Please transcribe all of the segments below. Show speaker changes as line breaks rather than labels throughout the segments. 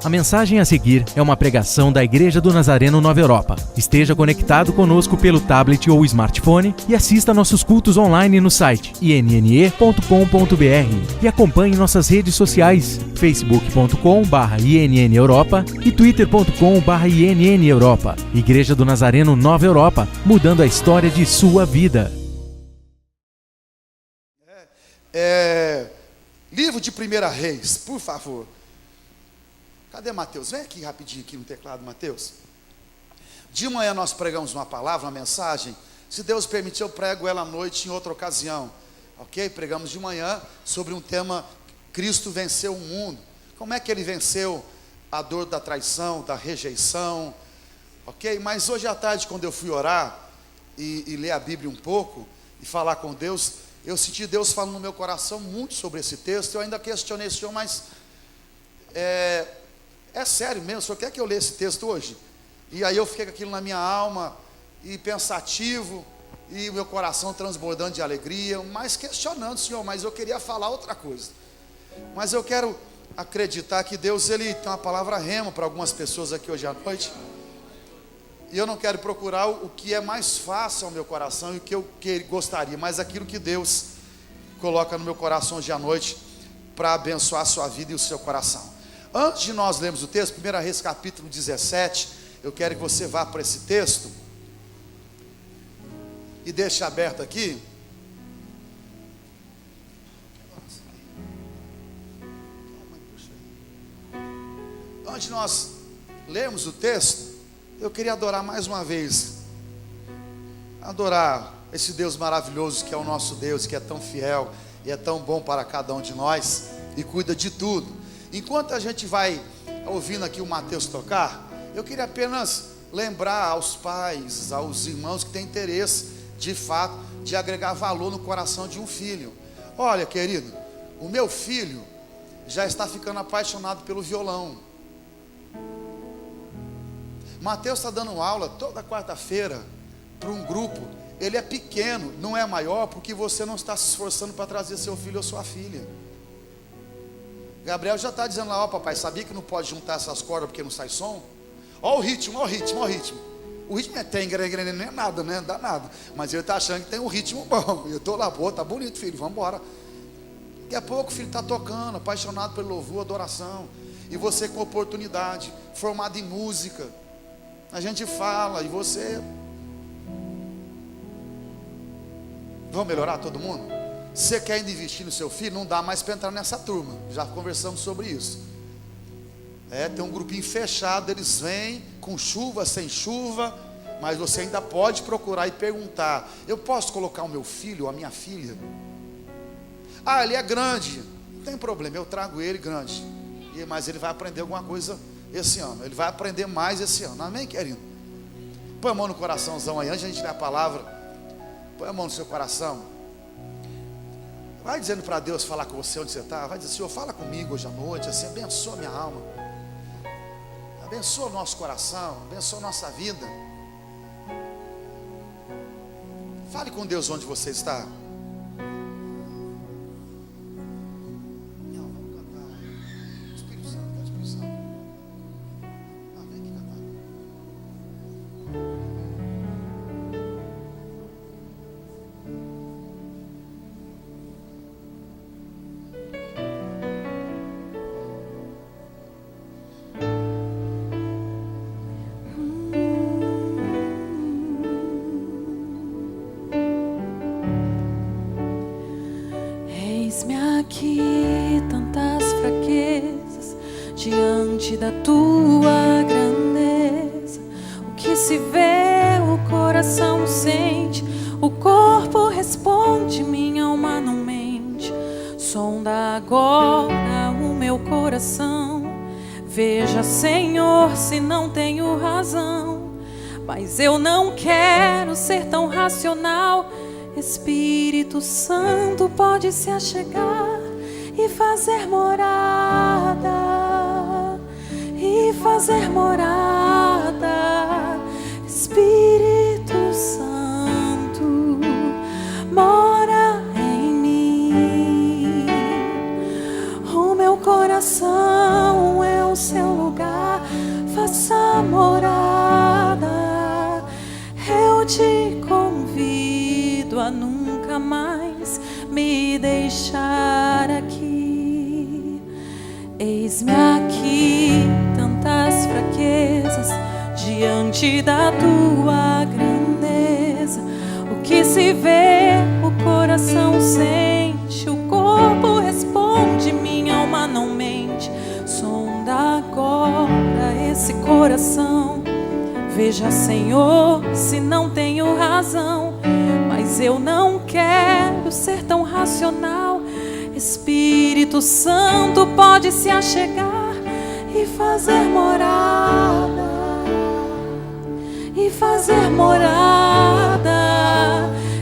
A mensagem a seguir é uma pregação da Igreja do Nazareno Nova Europa. Esteja conectado conosco pelo tablet ou smartphone e assista nossos cultos online no site inne.com.br e acompanhe nossas redes sociais facebook.com/INNEuropa e twitter.com/INNEuropa. Igreja do Nazareno Nova Europa, mudando a história de sua vida.
Livro de 1 Reis, por favor. Cadê Mateus? Vem aqui rapidinho aqui no teclado, Mateus. De manhã nós pregamos uma palavra, uma mensagem. Se Deus permitir, eu prego ela à noite em outra ocasião. Ok? Pregamos de manhã sobre um tema: Cristo venceu o mundo. Como é que ele venceu a dor da traição, da rejeição? Ok? Mas hoje à tarde, quando eu fui orar e ler a Bíblia um pouco e falar com Deus, eu senti Deus falando no meu coração muito sobre esse texto. Eu ainda questionei: Senhor, mas é sério mesmo? O Senhor quer que eu leia esse texto hoje? E aí eu fiquei com aquilo na minha alma, e pensativo, e o meu coração transbordando de alegria, mas questionando: Senhor, mas eu queria falar outra coisa. Mas eu quero acreditar que Deus, Ele tem uma palavra rema para algumas pessoas aqui hoje à noite. E eu não quero procurar o que é mais fácil ao meu coração e o que eu gostaria, mas aquilo que Deus coloca no meu coração hoje à noite para abençoar a sua vida e o seu coração. Antes de nós lermos o texto, 1 Reis capítulo 17, eu quero que você vá para esse texto e deixe aberto aqui. Antes de nós lermos o texto, eu queria adorar mais uma vez, adorar esse Deus maravilhoso que é o nosso Deus, que é tão fiel e é tão bom para cada um de nós e cuida de tudo. Enquanto a gente vai ouvindo aqui o Mateus tocar, eu queria apenas lembrar aos pais, aos irmãos que têm interesse, de fato, de agregar valor no coração de um filho. Olha, querido, o meu filho já está ficando apaixonado pelo violão. Mateus está dando aula toda quarta-feira para um grupo. Ele é pequeno, não é maior, porque você não está se esforçando para trazer seu filho ou sua filha. Gabriel já está dizendo lá: ó papai, sabia que não pode juntar essas cordas porque não sai som? Ó o ritmo, ó o ritmo, ó o ritmo. O ritmo é tem, não é nada, né? Não dá nada. Mas ele está achando que tem um ritmo bom. Eu estou lá: pô, tá bonito, filho, vamos embora. Daqui a pouco o filho está tocando, apaixonado pelo louvor, adoração. E você com oportunidade, formado em música. A gente fala e você... Vamos melhorar todo mundo? Você quer investir no seu filho? Não dá mais para entrar nessa turma. Já conversamos sobre isso. Tem um grupinho fechado. Eles vêm com chuva, sem chuva, mas você ainda pode procurar e perguntar: eu posso colocar o meu filho ou a minha filha? Ah, ele é grande. Não tem problema, eu trago ele grande. Mas ele vai aprender alguma coisa esse ano. Ele vai aprender mais esse ano. Amém, querido? Põe a mão no coraçãozão aí, antes de a gente ler a palavra. Põe a mão no seu coração. Vai dizendo para Deus falar com você onde você está. Vai dizer: Senhor, fala comigo hoje à noite, assim, abençoa minha alma, abençoa o nosso coração, abençoa a nossa vida. Fale com Deus onde você está.
Da tua grandeza, o que se vê, o coração sente, o corpo responde, minha alma não mente. Sonda agora o meu coração, veja, Senhor, se não tenho razão, mas eu não quero ser tão racional. Espírito Santo pode se achegar e fazer morada. Fazer morada. Espírito Santo mora em mim. O meu coração coração é o seu lugar, faça morada. Eu te convido a nunca mais me deixar aqui. Eis-me aqui, tantas fraquezas diante da tua grandeza. O que se vê, o coração sente, o corpo responde, minha alma não mente. Sonda agora esse coração, veja, Senhor, se não tenho razão, mas eu não quero ser tão racional. Espírito Santo pode se achegar e fazer morada, e fazer morada.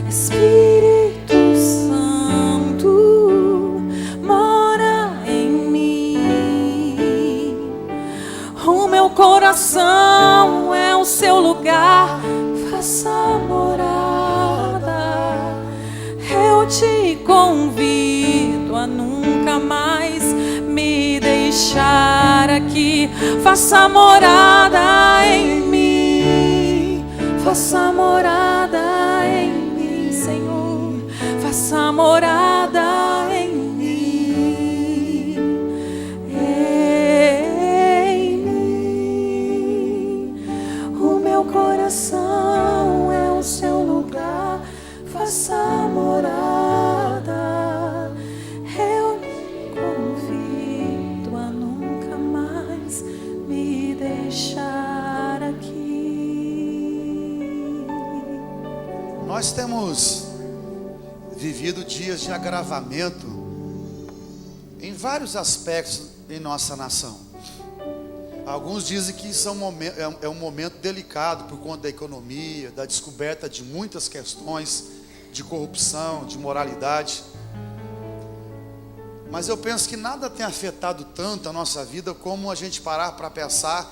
Espírito Santo, mora em mim. O meu coração é o seu lugar, faça morada. Eu te convido a nunca mais me deixar aqui. Faça morada em mim, faça morada em mim, Senhor. Faça morada em mim, em mim. O meu coração é o seu lugar, faça morada. Eu te convido a nunca mais me deixar aqui.
Nós temos vivido dias de agravamento em vários aspectos em nossa nação. Alguns dizem que isso é um momento delicado por conta da economia, da descoberta de muitas questões de corrupção, de moralidade. Mas eu penso que nada tem afetado tanto a nossa vida como a gente parar para pensar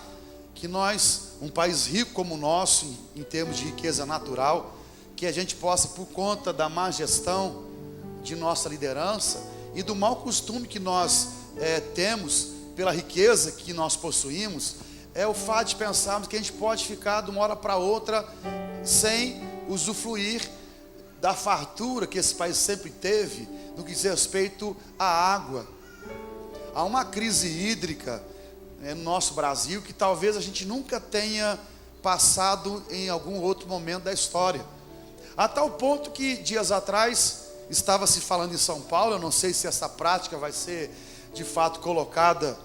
que nós, um país rico como o nosso, em termos de riqueza natural, que a gente possa, por conta da má gestão de nossa liderança e do mau costume que nós temos pela riqueza que nós possuímos, é o fato de pensarmos que a gente pode ficar de uma hora para outra sem usufruir da fartura que esse país sempre teve no que diz respeito à água. Há uma crise hídrica no nosso Brasil que talvez a gente nunca tenha passado em algum outro momento da história. A tal ponto que dias atrás estava se falando em São Paulo, eu não sei se essa prática vai ser de fato colocada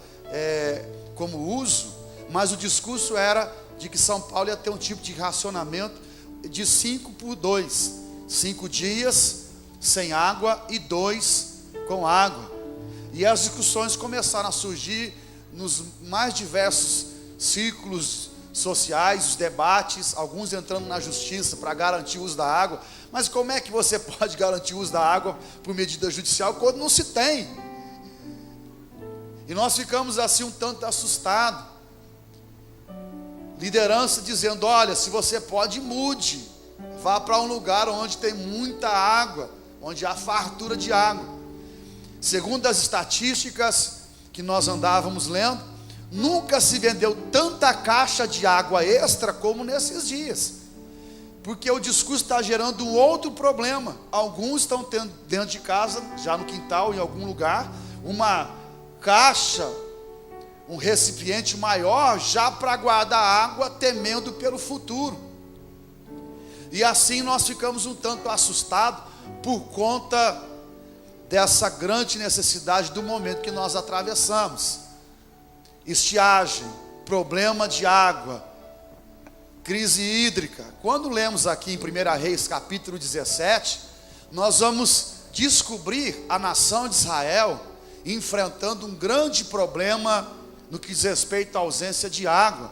como uso, mas o discurso era de que São Paulo ia ter um tipo de racionamento de 5x2, 5 dias sem água e 2 com água. E as discussões começaram a surgir nos mais diversos círculos sociais, os debates, alguns entrando na justiça para garantir o uso da água. Mas como é que você pode garantir o uso da água por medida judicial quando não se tem? E nós ficamos assim um tanto assustados. Liderança dizendo: olha, se você pode, mude, vá para um lugar onde tem muita água, onde há fartura de água. Segundo as estatísticas que nós andávamos lendo, nunca se vendeu tanta caixa de água extra como nesses dias, porque o discurso está gerando um outro problema. Alguns estão tendo dentro de casa, já no quintal, em algum lugar, uma caixa, um recipiente maior, já para guardar água, temendo pelo futuro. E assim nós ficamos um tanto assustados por conta dessa grande necessidade do momento que nós atravessamos. Estiagem, problema de água, crise hídrica. Quando lemos aqui em 1 Reis capítulo 17, nós vamos descobrir a nação de Israel enfrentando um grande problema no que diz respeito à ausência de água.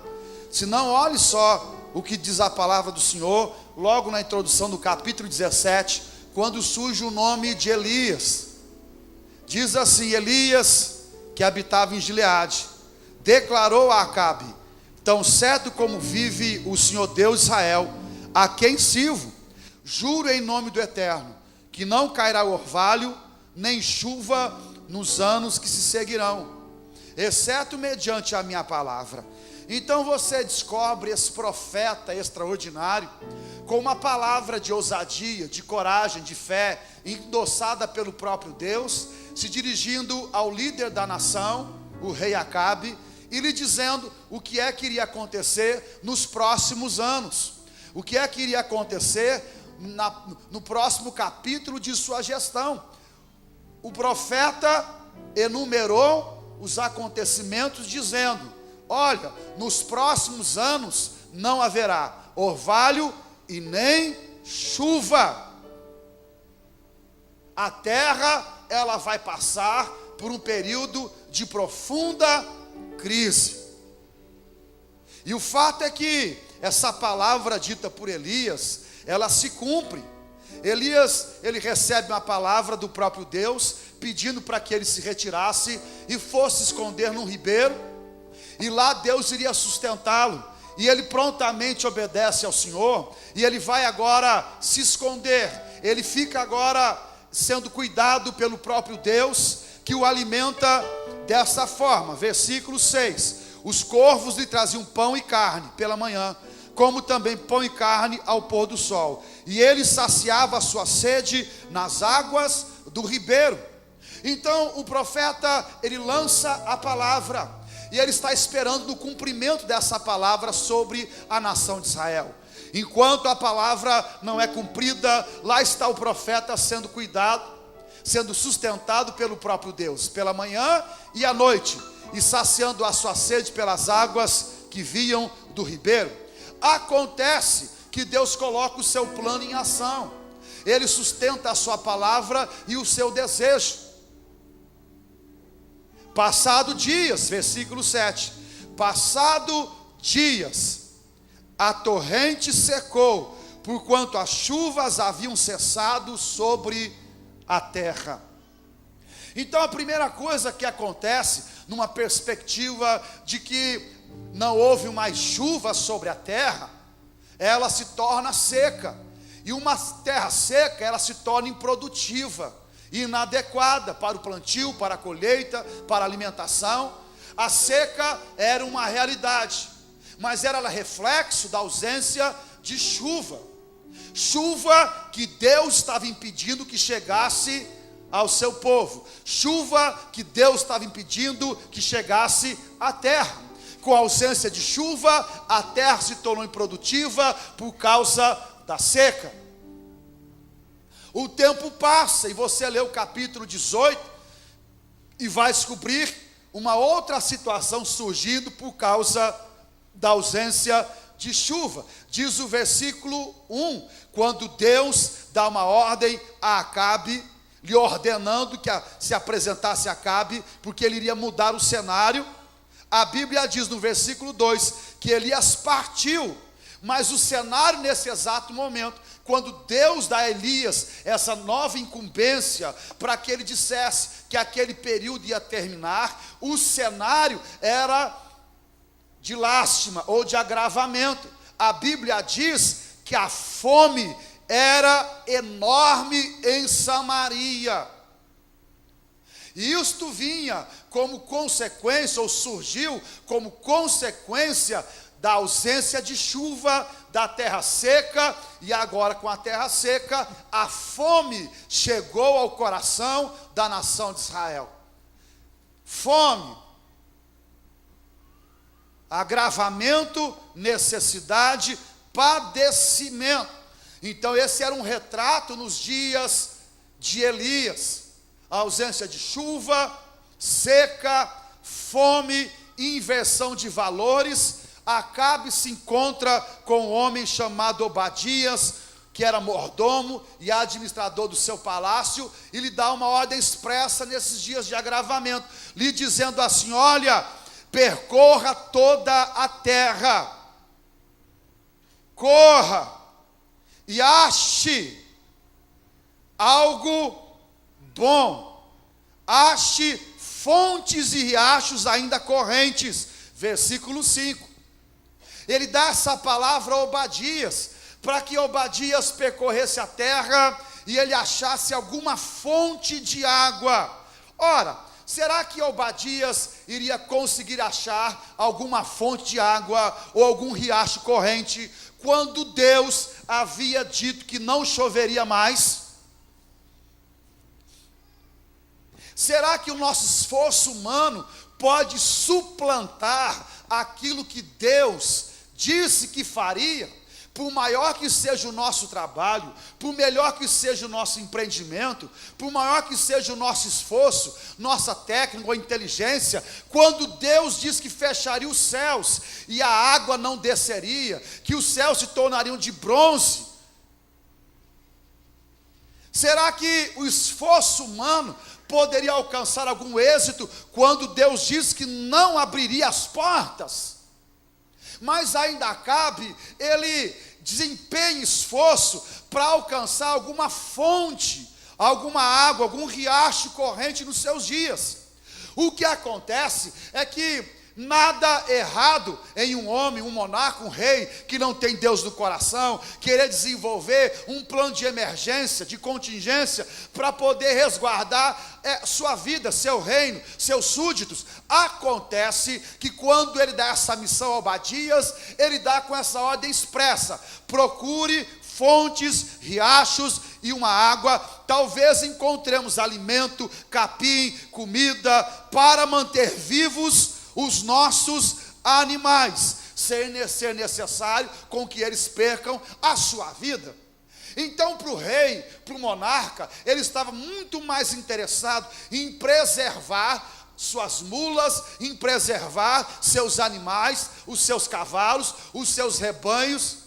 Se não, olhe só o que diz a palavra do Senhor, logo na introdução do capítulo 17, quando surge o nome de Elias. Diz assim: Elias, que habitava em Gileade, declarou a Acabe: tão certo como vive o Senhor Deus de Israel, a quem sirvo, juro em nome do Eterno, que não cairá orvalho, nem chuva nos anos que se seguirão. exceto mediante a minha palavra. Então você descobre esse profeta extraordinário com uma palavra de ousadia, de coragem, de fé, endossada pelo próprio Deus, se dirigindo ao líder da nação, o rei Acabe, e lhe dizendo o que é que iria acontecer nos próximos anos, o que é que iria acontecer no próximo capítulo de sua gestão. O profeta enumerou os acontecimentos dizendo: olha, nos próximos anos não haverá orvalho e nem chuva. A terra, ela vai passar por um período de profunda crise. E o fato é que essa palavra dita por Elias, ela se cumpre. Elias, ele recebe uma palavra do próprio Deus, pedindo para que ele se retirasse e fosse esconder num ribeiro, e lá Deus iria sustentá-lo, e ele prontamente obedece ao Senhor, e ele vai agora se esconder, ele fica agora sendo cuidado pelo próprio Deus, que o alimenta dessa forma. Versículo 6, os corvos lhe traziam pão e carne pela manhã, como também pão e carne ao pôr do sol, e ele saciava a sua sede nas águas do ribeiro. Então o profeta, ele lança a palavra, e ele está esperando no cumprimento dessa palavra sobre a nação de Israel. Enquanto a palavra não é cumprida, lá está o profeta sendo cuidado, sendo sustentado pelo próprio Deus, pela manhã e à noite, e saciando a sua sede pelas águas que vinham do ribeiro. Acontece que Deus coloca o seu plano em ação, ele sustenta a sua palavra e o seu desejo. Passado dias, versículo 7, passado dias, a torrente secou, porquanto as chuvas haviam cessado sobre a terra. Então a primeira coisa que acontece, numa perspectiva de que não houve mais chuva sobre a terra, ela se torna seca, e uma terra seca, ela se torna improdutiva, inadequada para o plantio, para a colheita, para a alimentação. A seca era uma realidade, mas era reflexo da ausência de chuva. Chuva que Deus estava impedindo que chegasse ao seu povo. Chuva que Deus estava impedindo que chegasse à terra. Com a ausência de chuva, a terra se tornou improdutiva por causa da seca. O tempo passa e você lê o capítulo 18 e vai descobrir uma outra situação surgindo por causa da ausência de chuva. Diz o versículo 1, quando Deus dá uma ordem a Acabe, lhe ordenando que se apresentasse a Acabe, porque ele iria mudar o cenário. A Bíblia diz no versículo 2 que Elias partiu, mas o cenário nesse exato momento, quando Deus dá a Elias essa nova incumbência, para que ele dissesse que aquele período ia terminar, o cenário era de lástima ou de agravamento. A Bíblia diz que a fome era enorme em Samaria. E isto vinha como consequência, ou surgiu como consequência da ausência de chuva, da terra seca, e agora com a terra seca, a fome chegou ao coração da nação de Israel. Fome, agravamento, necessidade, padecimento. Então esse era um retrato nos dias de Elias. A ausência de chuva, seca, fome, inversão de valores. Acabe se encontra com um homem chamado Obadias, que era mordomo e administrador do seu palácio, e lhe dá uma ordem expressa nesses dias de agravamento, lhe dizendo assim: olha, percorra toda a terra, corra e ache algo bom, ache fontes e riachos ainda correntes. Versículo 5. Ele dá essa palavra a Obadias, para que Obadias percorresse a terra e ele achasse alguma fonte de água. Ora, Será que Obadias iria conseguir achar alguma fonte de água ou algum riacho corrente quando Deus havia dito que não choveria mais? Será que o nosso esforço humano pode suplantar aquilo que Deus disse que faria? Por maior que seja o nosso trabalho, por melhor que seja o nosso empreendimento, por maior que seja o nosso esforço, nossa técnica ou inteligência, quando Deus diz que fecharia os céus e a água não desceria, que os céus se tornariam de bronze, será que o esforço humano poderia alcançar algum êxito quando Deus diz que não abriria as portas? Mas ainda Acabe, ele desempenha esforço para alcançar alguma fonte, alguma água, algum riacho corrente nos seus dias. O que acontece é que nada errado em um homem, um monarca, um rei que não tem Deus no coração, querer desenvolver um plano de emergência, de contingência, para poder resguardar sua vida, seu reino, seus súditos. Acontece que quando ele dá essa missão a Obadias, ele dá com essa ordem expressa: procure fontes, riachos e uma água, talvez encontremos alimento, capim, comida, para manter vivos os nossos animais, sem ser necessário com que eles percam a sua vida. Então, para o rei, para o monarca, ele estava muito mais interessado em preservar suas mulas, em preservar seus animais, os seus cavalos, os seus rebanhos,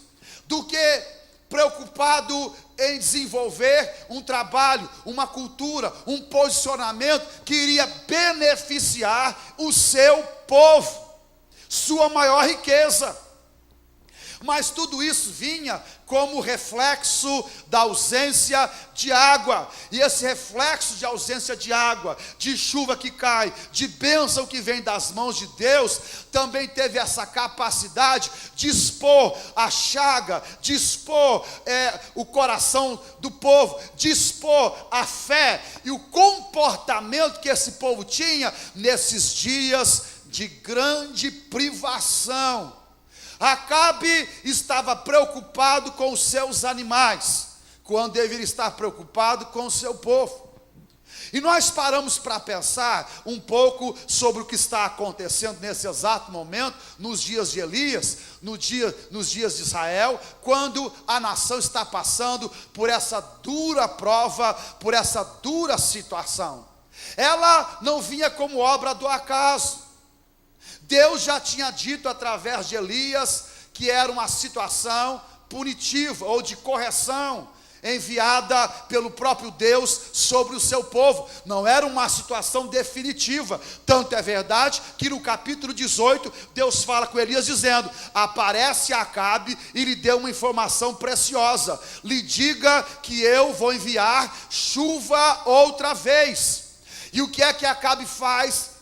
do que preocupado em desenvolver um trabalho, uma cultura, um posicionamento que iria beneficiar o seu povo, sua maior riqueza. Mas tudo isso vinha como reflexo da ausência de água. E esse reflexo de ausência de água, de chuva que cai, de bênção que vem das mãos de Deus, também teve essa capacidade de expor a chaga, de expor o coração do povo, de expor a fé e o comportamento que esse povo tinha nesses dias de grande privação. Acabe estava preocupado com os seus animais, quando deveria estar preocupado com o seu povo. E nós paramos para pensar um pouco sobre o que está acontecendo nesse exato momento, nos dias de Elias, nos dias de Israel, quando a nação está passando por essa dura prova, por essa dura situação. Ela não vinha como obra do acaso. Deus já tinha dito através de Elias que era uma situação punitiva ou de correção, enviada pelo próprio Deus sobre o seu povo. Não era uma situação definitiva. Tanto é verdade que no capítulo 18, Deus fala com Elias dizendo: aparece Acabe e lhe dê uma informação preciosa. Lhe diga que eu vou enviar chuva outra vez. E o que é que Acabe faz?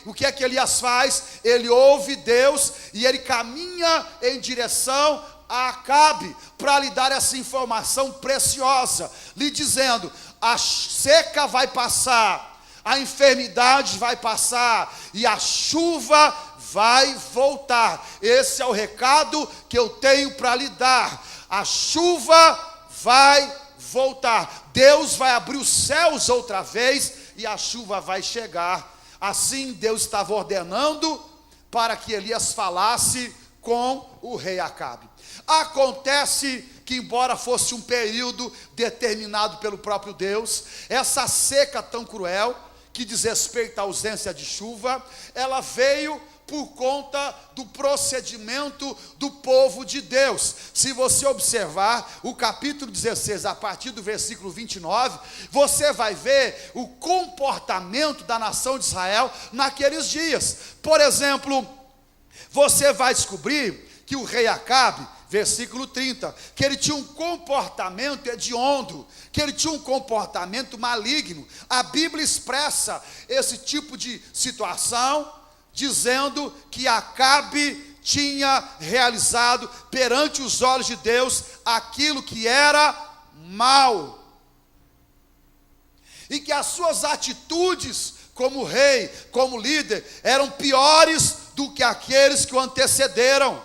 O que é que Elias faz? Ele ouve Deus e ele caminha em direção a Acabe para lhe dar essa informação preciosa, lhe dizendo: a seca vai passar, a enfermidade vai passar e a chuva vai voltar. Esse é o recado que eu tenho para lhe dar. A chuva vai voltar. Deus vai abrir os céus outra vez e a chuva vai chegar. Assim Deus estava ordenando para que Elias falasse com o rei Acabe. Acontece que, embora fosse um período determinado pelo próprio Deus, essa seca tão cruel, que diz respeito à ausência de chuva, ela veio por conta do procedimento do povo de Deus. Se você observar o capítulo 16, a partir do versículo 29, você vai ver o comportamento da nação de Israel naqueles dias. Por exemplo, você vai descobrir que o rei Acabe, versículo 30, que ele tinha um comportamento hediondo, que ele tinha um comportamento maligno. A Bíblia expressa esse tipo de situação dizendo que Acabe tinha realizado perante os olhos de Deus aquilo que era mal, e que as suas atitudes como rei, como líder, eram piores do que aqueles que o antecederam.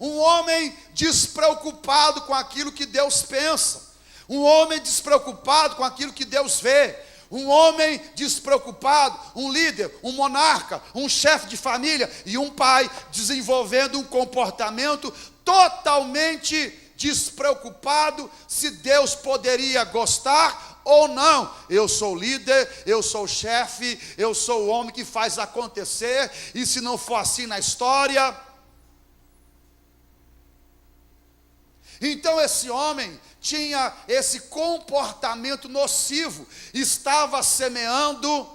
Um homem despreocupado com aquilo que Deus pensa, um homem despreocupado com aquilo que Deus vê, um homem despreocupado, um líder, um monarca, um chefe de família e um pai desenvolvendo um comportamento totalmente despreocupado se Deus poderia gostar ou não. Eu sou líder, eu sou chefe, eu sou o homem que faz acontecer, e se não for assim na história. Então esse homem tinha esse comportamento nocivo, estava semeando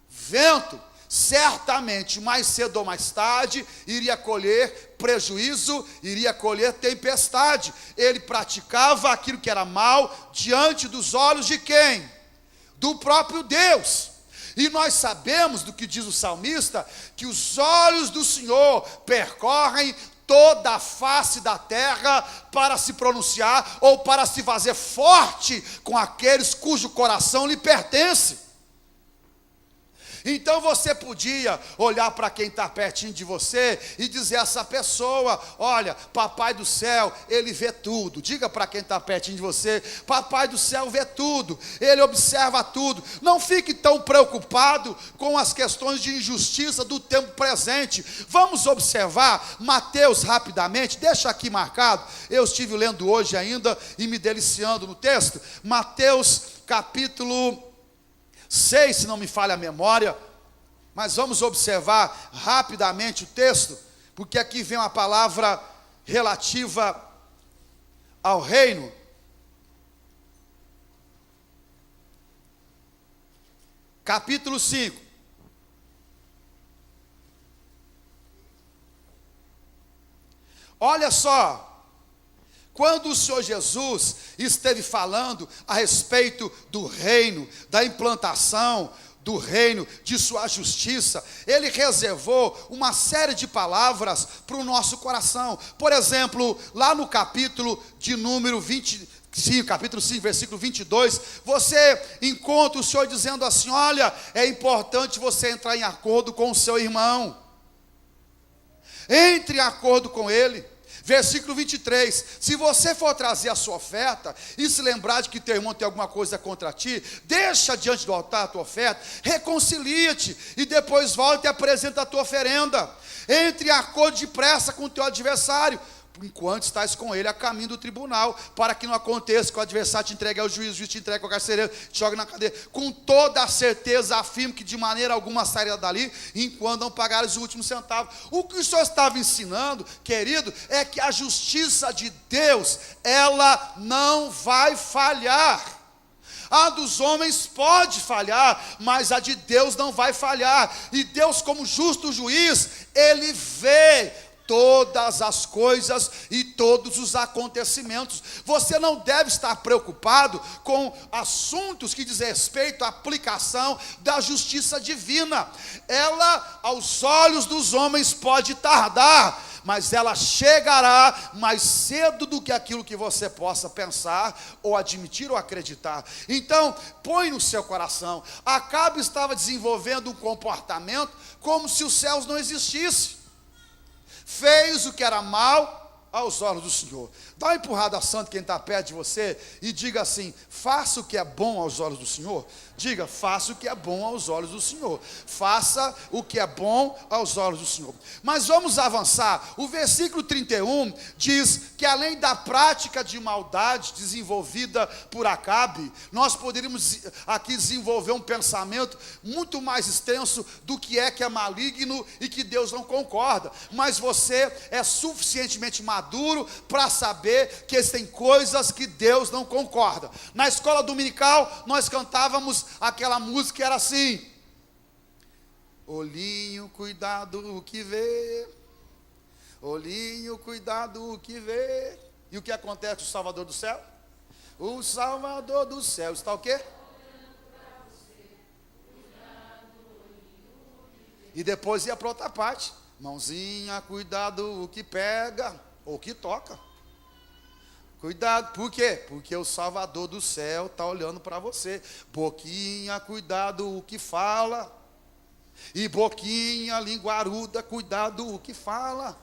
vento, certamente mais cedo ou mais tarde iria colher prejuízo, iria colher tempestade. Ele praticava aquilo que era mal diante dos olhos de quem? Do próprio Deus. E nós sabemos do que diz o salmista, que os olhos do Senhor percorrem toda a face da terra para se pronunciar ou para se fazer forte com aqueles cujo coração lhe pertence. Então você podia olhar para quem está pertinho de você e dizer a essa pessoa: olha, papai do céu, ele vê tudo. Diga para quem está pertinho de você: papai do céu vê tudo, ele observa tudo. Não fique tão preocupado com as questões de injustiça do tempo presente. Vamos observar Mateus rapidamente, deixa aqui marcado. Eu estive lendo hoje ainda e me deliciando no texto. Mateus capítulo 6, se não me falha a memória, mas vamos observar rapidamente o texto, porque aqui vem uma palavra relativa ao reino. Capítulo 5. Olha só. Quando o Senhor Jesus esteve falando a respeito do reino, da implantação do reino, de sua justiça, ele reservou uma série de palavras para o nosso coração. Por exemplo, lá no capítulo de número 25, capítulo 5, versículo 22, você encontra o Senhor dizendo assim: olha, é importante você entrar em acordo com o seu irmão. Entre em acordo com ele. Versículo 23, se você for trazer a sua oferta e se lembrar de que teu irmão tem alguma coisa contra ti, deixa diante do altar a tua oferta, reconcilia-te e depois volta e apresenta a tua oferenda. Entre em acordo depressa com o teu adversário, enquanto estás com ele a caminho do tribunal, para que não aconteça que o adversário te entregue ao juiz, o juiz te entregue ao carcereiro, te jogue na cadeia. Com toda a certeza afirmo que de maneira alguma sairá dali, enquanto não pagares o último centavo. O que o Senhor estava ensinando, querido, é que a justiça de Deus, ela não vai falhar. A dos homens pode falhar, mas a de Deus não vai falhar. E Deus, como justo juiz, ele vê todas as coisas e todos os acontecimentos. Você não deve estar preocupado com assuntos que dizem respeito à aplicação da justiça divina. Ela, aos olhos dos homens, pode tardar, mas ela chegará mais cedo do que aquilo que você possa pensar, ou admitir, ou acreditar. Então, põe no seu coração, Acabe estava desenvolvendo um comportamento como se os céus não existissem. Fez o que era mal aos olhos do Senhor. Dá uma empurrada santa quem está perto de você e diga assim: faça o que é bom aos olhos do Senhor. Diga: faça o que é bom aos olhos do Senhor. Faça o que é bom aos olhos do Senhor. Mas vamos avançar. O versículo 31 diz que além da prática de maldade desenvolvida por Acabe, nós poderíamos aqui desenvolver um pensamento muito mais extenso do que é maligno e que Deus não concorda. Mas você é suficientemente maduro para saber que existem coisas que Deus não concorda. Na escola dominical nós cantávamos aquela música que era assim: olhinho, cuidado o que vê, olhinho, cuidado o que vê. E o que acontece com o Salvador do céu? O Salvador do céu está o quê? E depois ia para outra parte: mãozinha, cuidado o que pega ou que toca. Cuidado, por quê? Porque o Salvador do céu está olhando para você. Boquinha, cuidado o que fala. E boquinha, linguaruda, cuidado o que fala.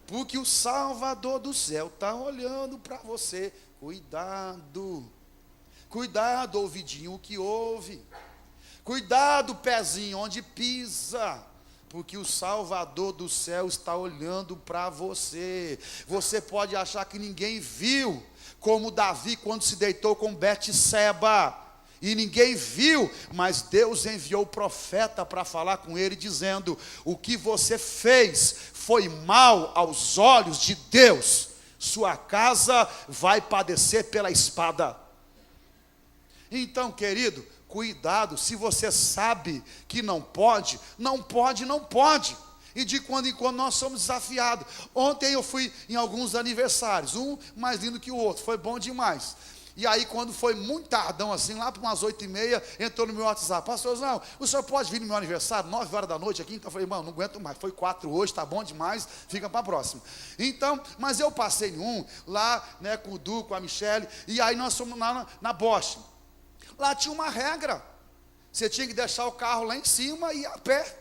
Porque o Salvador do céu está olhando para você. Cuidado. Cuidado, ouvidinho, o que ouve. Cuidado, pezinho, onde pisa. Porque o Salvador do céu está olhando para você. Você pode achar que ninguém viu, como Davi quando se deitou com Betseba. E ninguém viu, mas Deus enviou o profeta para falar com ele, dizendo: o que você fez foi mal aos olhos de Deus. Sua casa vai padecer pela espada. Então, querido, cuidado, se você sabe que não pode, não pode, não pode. E de quando em quando nós somos desafiados. Ontem eu fui em alguns aniversários, um mais lindo que o outro, foi bom demais. E aí quando foi muito tardão assim, lá para umas 8h30, entrou no meu WhatsApp: pastorzão, o senhor pode vir no meu aniversário, 9 horas da noite aqui? Então eu falei: irmão, não aguento mais, foi 4 hoje, tá bom demais, fica para a próxima. Então, mas eu passei em um, lá, né, com o Du, com a Michele, e aí nós fomos lá na Bosch. Lá tinha uma regra, você tinha que deixar o carro lá em cima e ir a pé.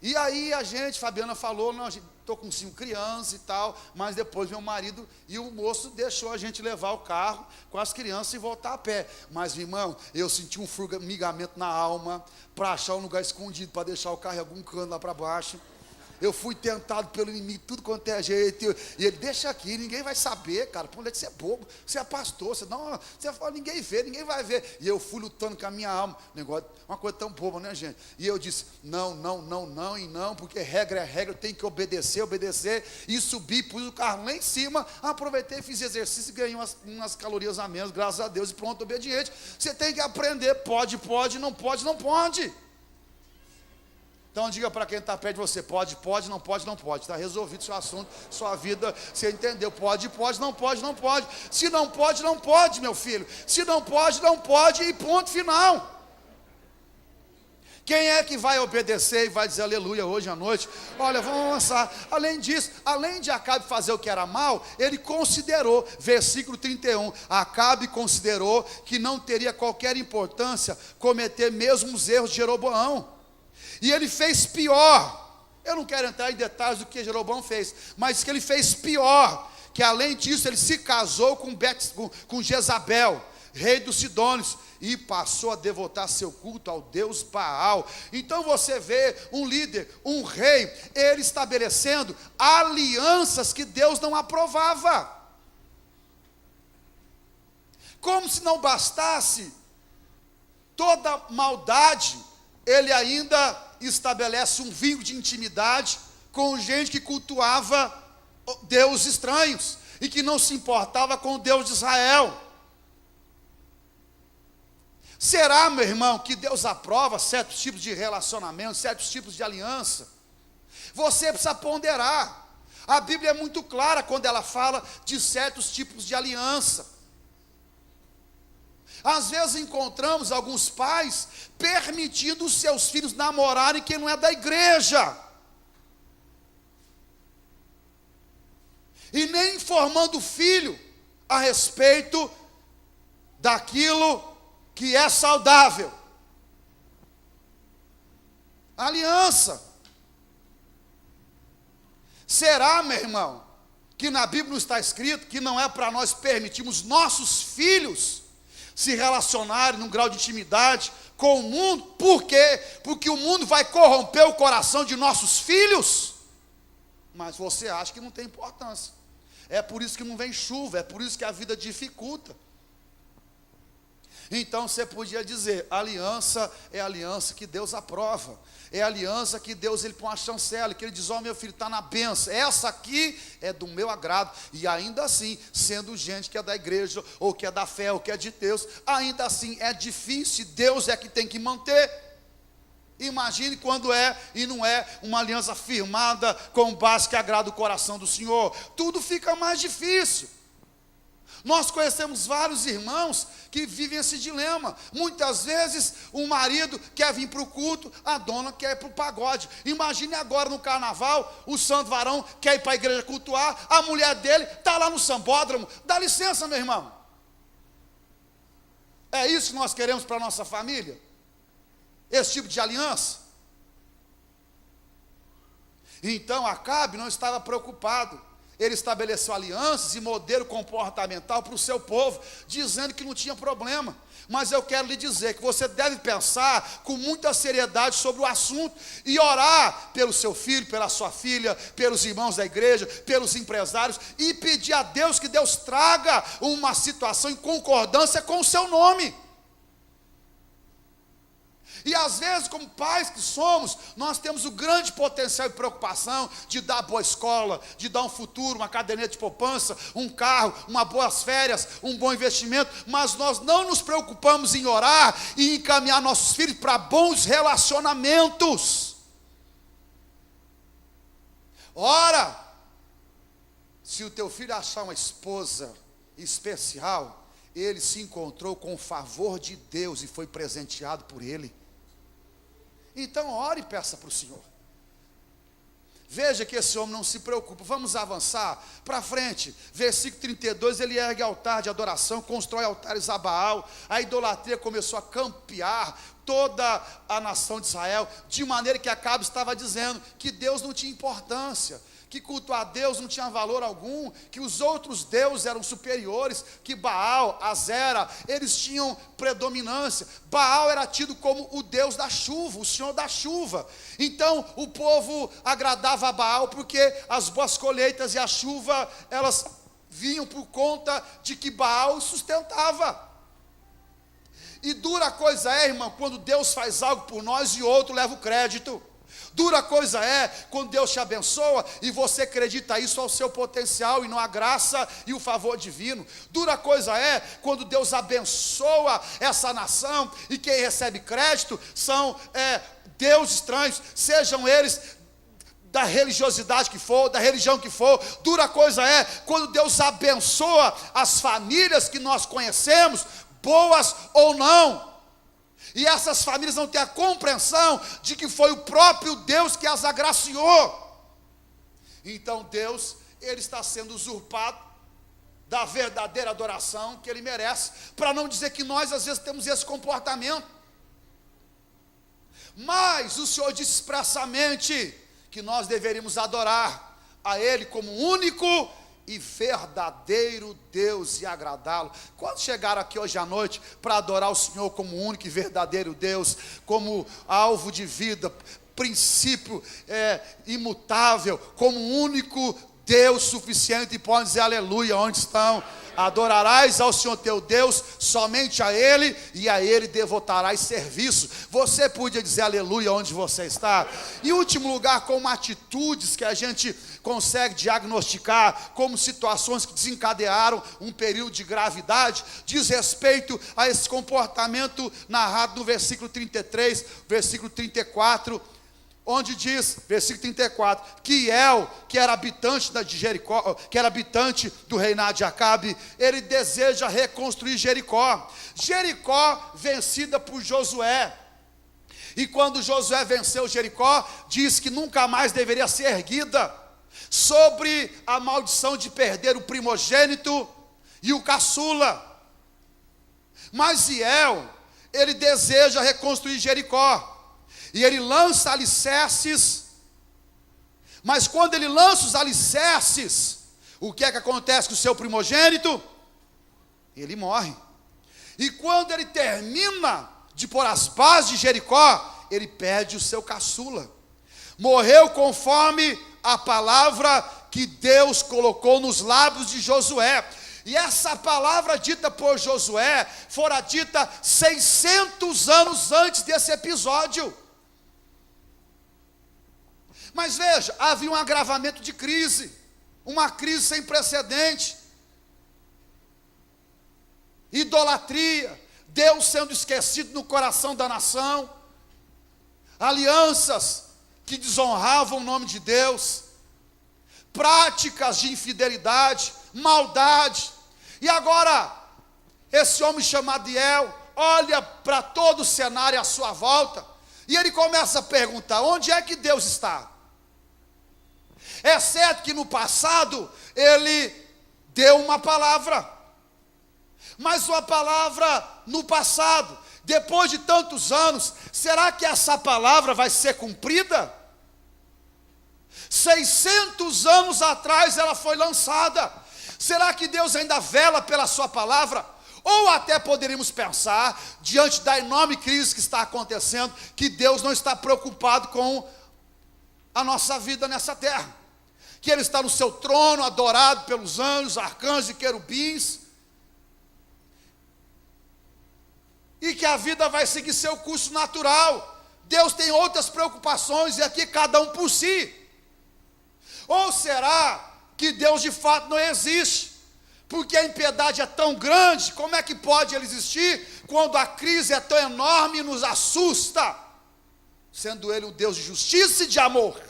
E aí a gente, Fabiana falou: não, estou com 5 crianças e tal, mas depois meu marido e o moço deixou a gente levar o carro com as crianças e voltar a pé. Mas, irmão, eu senti um formigamento na alma, para achar um lugar escondido, para deixar o carro em algum canto lá para baixo. Eu fui tentado pelo inimigo, tudo quanto é jeito. E ele: deixa aqui, ninguém vai saber, cara. Por onde é que você é bobo? Você é pastor, você fala, ninguém vê, ninguém vai ver. E eu fui lutando com a minha alma. Negócio, uma coisa tão boba, né, gente? E eu disse: não, e não, porque regra é regra, eu tenho que obedecer. E subi, pus o carro lá em cima, aproveitei, fiz exercício e ganhei umas calorias a menos, graças a Deus, e pronto, obediente. Você tem que aprender, pode, não pode. Então diga para quem está perto de você: pode, não pode. Está resolvido o seu assunto, sua vida, você entendeu? Pode, não pode. Se não pode, não pode, meu filho. Se não pode, não pode, e ponto final. Quem é que vai obedecer e vai dizer aleluia hoje à noite? Olha, vamos avançar. Além disso, além de Acabe fazer o que era mal, ele considerou, versículo 31, Acabe considerou que não teria qualquer importância cometer mesmo os erros de Jeroboão. E ele fez pior. Eu não quero entrar em detalhes do que Jeroboão fez, mas que ele fez pior, que além disso ele se casou com Jezabel, rei dos Sidônios, e passou a devotar seu culto ao deus Baal. Então você vê um líder, um rei, ele estabelecendo alianças que Deus não aprovava. Como se não bastasse toda maldade, ele ainda estabelece um vínculo de intimidade com gente que cultuava deuses estranhos e que não se importava com o Deus de Israel. Será, meu irmão, que Deus aprova certos tipos de relacionamento, certos tipos de aliança? Você precisa ponderar. A Bíblia é muito clara quando ela fala de certos tipos de aliança. Às vezes encontramos alguns pais permitindo os seus filhos namorarem quem não é da igreja. E nem informando o filho a respeito daquilo que é saudável. Aliança. Será, meu irmão, que na Bíblia não está escrito que não é para nós permitirmos nossos filhos se relacionarem num grau de intimidade com o mundo? Por quê? Porque o mundo vai corromper o coração de nossos filhos. Mas você acha que não tem importância. É por isso que não vem chuva, é por isso que a vida dificulta. Então você podia dizer: aliança é aliança que Deus aprova. É aliança que Deus ele põe uma chancela, que ele diz: ó, meu filho, está na bênção, essa aqui é do meu agrado. E ainda assim, sendo gente que é da igreja, ou que é da fé, ou que é de Deus, ainda assim é difícil, Deus é que tem que manter. Imagine quando é e não é uma aliança firmada com base que agrada o coração do Senhor. Tudo fica mais difícil. Nós conhecemos vários irmãos que vivem esse dilema. Muitas vezes o marido quer vir para o culto, a dona quer ir para o pagode. Imagine agora no carnaval, o santo varão quer ir para a igreja cultuar, a mulher dele está lá no sambódromo. Dá licença, meu irmão. É isso que nós queremos para a nossa família? Esse tipo de aliança? Então Acabe não estava preocupado. Ele estabeleceu alianças e modelo comportamental para o seu povo, dizendo que não tinha problema. Mas eu quero lhe dizer que você deve pensar com muita seriedade sobre o assunto e orar pelo seu filho, pela sua filha, pelos irmãos da igreja, pelos empresários, e pedir a Deus que Deus traga uma situação em concordância com o seu nome. E às vezes, como pais que somos, nós temos o grande potencial e preocupação de dar boa escola, de dar um futuro, uma caderneta de poupança, um carro, uma boas férias, um bom investimento, mas nós não nos preocupamos em orar e encaminhar nossos filhos para bons relacionamentos. Ora, se o teu filho achar uma esposa especial, ele se encontrou com o favor de Deus e foi presenteado por ele. Então ore e peça para o Senhor. Veja que esse homem não se preocupa. Vamos avançar para frente. Versículo 32, ele ergue altar de adoração, constrói altares a Baal. A idolatria começou a campear toda a nação de Israel, de maneira que Acabe estava dizendo que Deus não tinha importância, que cultuar a Deus não tinha valor algum, que os outros deuses eram superiores, que Baal, Azera, eles tinham predominância. Baal era tido como o Deus da chuva, o Senhor da chuva. Então o povo agradava a Baal porque as boas colheitas e a chuva, elas vinham por conta de que Baal sustentava. E dura coisa é, irmão, quando Deus faz algo por nós e outro leva o crédito. Dura coisa é quando Deus te abençoa e você acredita isso ao seu potencial e não à graça e o favor divino. Dura coisa é quando Deus abençoa essa nação e quem recebe crédito são deuses estranhos, sejam eles da religiosidade que for, da religião que for. Dura coisa é quando Deus abençoa as famílias que nós conhecemos, boas ou não. E essas famílias não têm a compreensão de que foi o próprio Deus que as agraciou. Então Deus, ele está sendo usurpado da verdadeira adoração que ele merece, para não dizer que nós às vezes temos esse comportamento. Mas o Senhor disse expressamente que nós deveríamos adorar a ele como único e verdadeiro Deus e agradá-lo. Quando chegaram aqui hoje à noite para adorar o Senhor como único e verdadeiro Deus, como alvo de vida, princípio imutável, como único Deus suficiente, e podem dizer aleluia onde estão. Adorarás ao Senhor teu Deus, somente a Ele, e a Ele devotarás serviço. Você podia dizer aleluia onde você está. Em último lugar, como atitudes que a gente consegue diagnosticar, como situações que desencadearam um período de gravidade, diz respeito a esse comportamento narrado no versículo 33, versículo 34, onde diz, versículo 34, que El, que era habitante de Jericó, que era habitante do reinado de Acabe, ele deseja reconstruir Jericó. Jericó vencida por Josué. E quando Josué venceu Jericó, diz que nunca mais deveria ser erguida, sobre a maldição de perder o primogênito e o caçula. Mas El, ele deseja reconstruir Jericó. E ele lança alicerces, mas quando ele lança os alicerces, o que é que acontece com o seu primogênito? Ele morre. E quando ele termina de pôr as bases de Jericó, ele perde o seu caçula. Morreu conforme a palavra que Deus colocou nos lábios de Josué. E essa palavra dita por Josué fora dita 600 anos antes desse episódio. Mas veja, havia um agravamento de crise, uma crise sem precedente, idolatria, Deus sendo esquecido no coração da nação, alianças que desonravam o nome de Deus, práticas de infidelidade, maldade. E agora, esse homem chamado Hiel olha para todo o cenário à sua volta, e ele começa a perguntar: onde é que Deus está? É certo que no passado ele deu uma palavra, mas uma palavra no passado. Depois de tantos anos, será que essa palavra vai ser cumprida? 600 anos atrás ela foi lançada. Será que Deus ainda vela pela sua palavra? Ou até poderíamos pensar, diante da enorme crise que está acontecendo, que Deus não está preocupado com a nossa vida nessa terra, que Ele está no seu trono, adorado pelos anjos, arcanjos e querubins, e que a vida vai seguir seu curso natural. Deus tem outras preocupações, e aqui cada um por si. Ou será que Deus de fato não existe? Porque a impiedade é tão grande, como é que pode Ele existir quando a crise é tão enorme e nos assusta? Sendo Ele um Deus de justiça e de amor.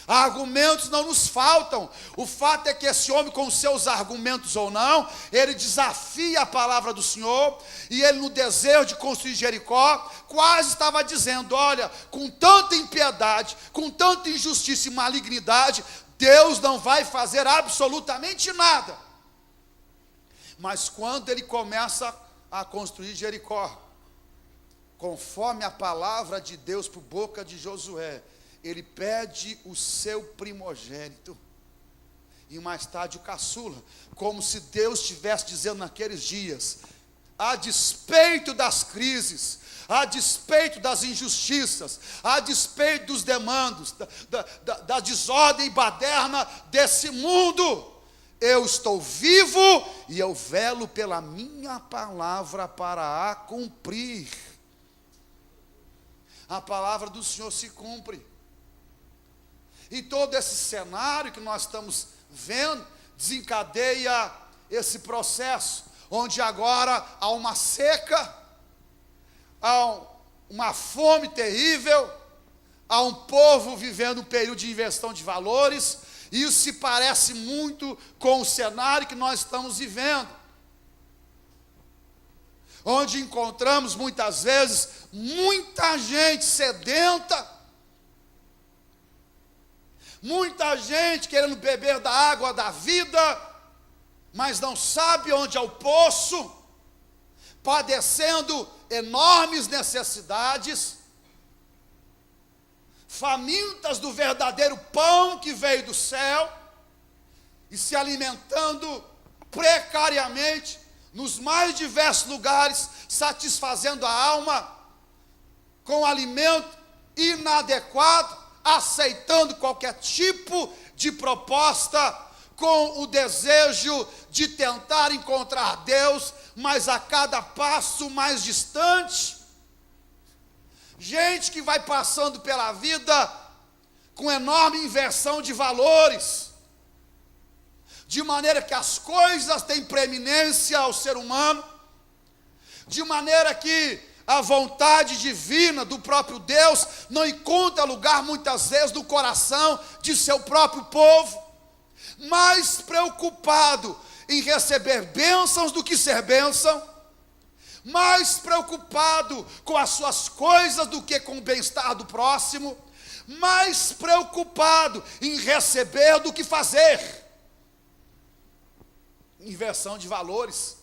Argumentos não nos faltam. O fato é que esse homem, com seus argumentos ou não, ele desafia a palavra do Senhor, e ele, no desejo de construir Jericó, quase estava dizendo: olha, com tanta impiedade, com tanta injustiça e malignidade, Deus não vai fazer absolutamente nada. Mas quando ele começa a construir Jericó, conforme a palavra de Deus por boca de Josué, ele pede o seu primogênito, e mais tarde o caçula, como se Deus estivesse dizendo naqueles dias: a despeito das crises, a despeito das injustiças, a despeito dos demandos, da desordem baderna desse mundo, eu estou vivo e eu velo pela minha palavra para a cumprir. A palavra do Senhor se cumpre. E todo esse cenário que nós estamos vendo desencadeia esse processo, onde agora há uma seca, há uma fome terrível, há um povo vivendo um período de inversão de valores, e isso se parece muito com o cenário que nós estamos vivendo, onde encontramos muitas vezes muita gente sedenta, muita gente querendo beber da água da vida, mas não sabe onde é o poço, padecendo enormes necessidades, famintas do verdadeiro pão que veio do céu, e se alimentando precariamente nos mais diversos lugares, satisfazendo a alma com alimento inadequado, aceitando qualquer tipo de proposta, com o desejo de tentar encontrar Deus, mas a cada passo mais distante. Gente que vai passando pela vida com enorme inversão de valores, de maneira que as coisas têm preeminência ao ser humano, de maneira que a vontade divina do próprio Deus não encontra lugar muitas vezes no coração de seu próprio povo, mais preocupado em receber bênçãos do que ser bênção, mais preocupado com as suas coisas do que com o bem-estar do próximo, mais preocupado em receber do que fazer. Inversão de valores.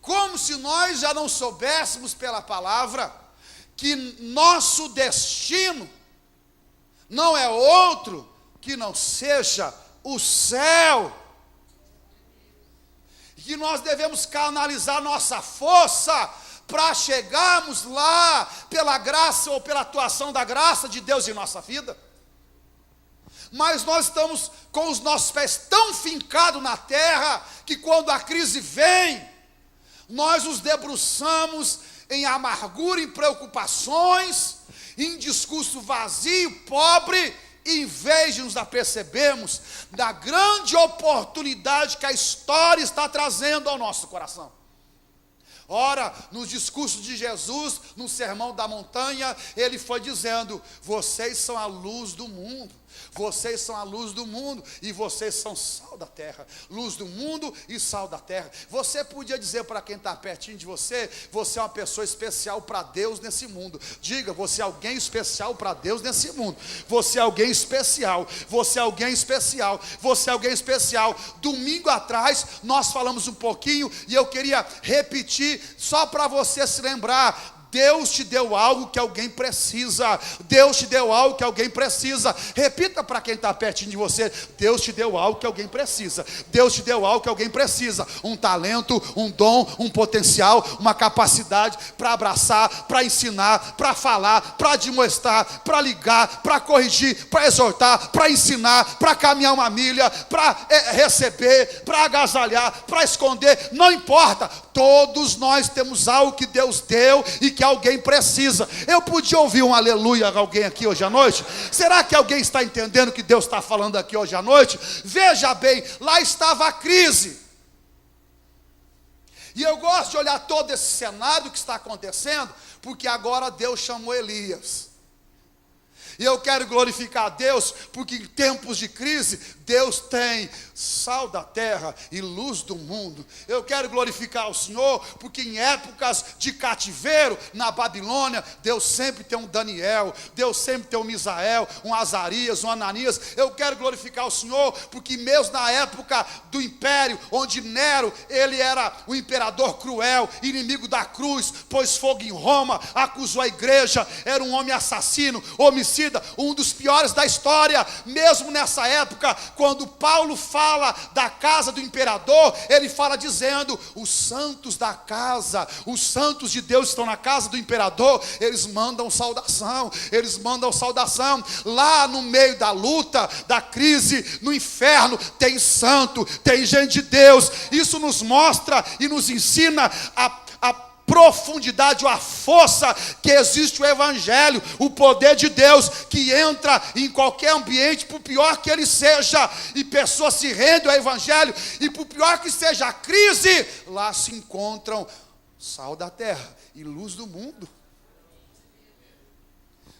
Como se nós já não soubéssemos pela palavra que nosso destino não é outro que não seja o céu, e que nós devemos canalizar nossa força para chegarmos lá pela graça ou pela atuação da graça de Deus em nossa vida. Mas nós estamos com os nossos pés tão fincados na terra, que quando a crise vem, nós nos debruçamos em amargura, em preocupações, em discurso vazio, pobre, em vez de nos apercebermos da grande oportunidade que a história está trazendo ao nosso coração. Ora, nos discursos de Jesus, no Sermão da Montanha, ele foi dizendo: vocês são a luz do mundo. Vocês são a luz do mundo e vocês são sal da terra. Luz do mundo e sal da terra. Você podia dizer para quem está pertinho de você: você é uma pessoa especial para Deus nesse mundo. Diga: você é alguém especial para Deus nesse mundo. Você é alguém especial. Você é alguém especial. Você é alguém especial. Domingo atrás nós falamos um pouquinho e eu queria repetir só para você se lembrar. Deus te deu algo que alguém precisa. Deus te deu algo que alguém precisa. Repita para quem está pertinho de você: Deus te deu algo que alguém precisa. Deus te deu algo que alguém precisa. Um talento, um dom, um potencial, uma capacidade para abraçar, para ensinar, para falar, para demonstrar, para ligar, para corrigir, para exortar, para ensinar, para caminhar uma milha, para receber, para agasalhar, para esconder. Não importa. Todos nós temos algo que Deus deu e que alguém precisa. Eu podia ouvir um aleluia a alguém aqui hoje à noite? Será que alguém está entendendo o que Deus está falando aqui hoje à noite? Veja bem, lá estava a crise. E eu gosto de olhar todo esse cenário que está acontecendo, porque agora Deus chamou Elias. E eu quero glorificar a Deus, porque em tempos de crise, Deus tem sal da terra e luz do mundo. Eu quero glorificar o Senhor, porque em épocas de cativeiro na Babilônia, Deus sempre tem um Daniel, Deus sempre tem um Misael, um Azarias, um Ananias. Eu quero glorificar o Senhor, porque mesmo na época do império, onde Nero, ele era o imperador cruel, inimigo da cruz, pôs fogo em Roma, acusou a igreja, era um homem assassino, homicida, um dos piores da história. Mesmo nessa época, quando Paulo fala da casa do imperador, ele fala dizendo: os santos da casa, os santos de Deus estão na casa do imperador, eles mandam saudação, eles mandam saudação. Lá no meio da luta, da crise, no inferno, tem santo, tem gente de Deus. Isso nos mostra e nos ensina a profundidade ou a força que existe o evangelho, o poder de Deus que entra em qualquer ambiente, por pior que ele seja, e pessoas se rendem ao evangelho, e por pior que seja a crise, lá se encontram sal da terra e luz do mundo.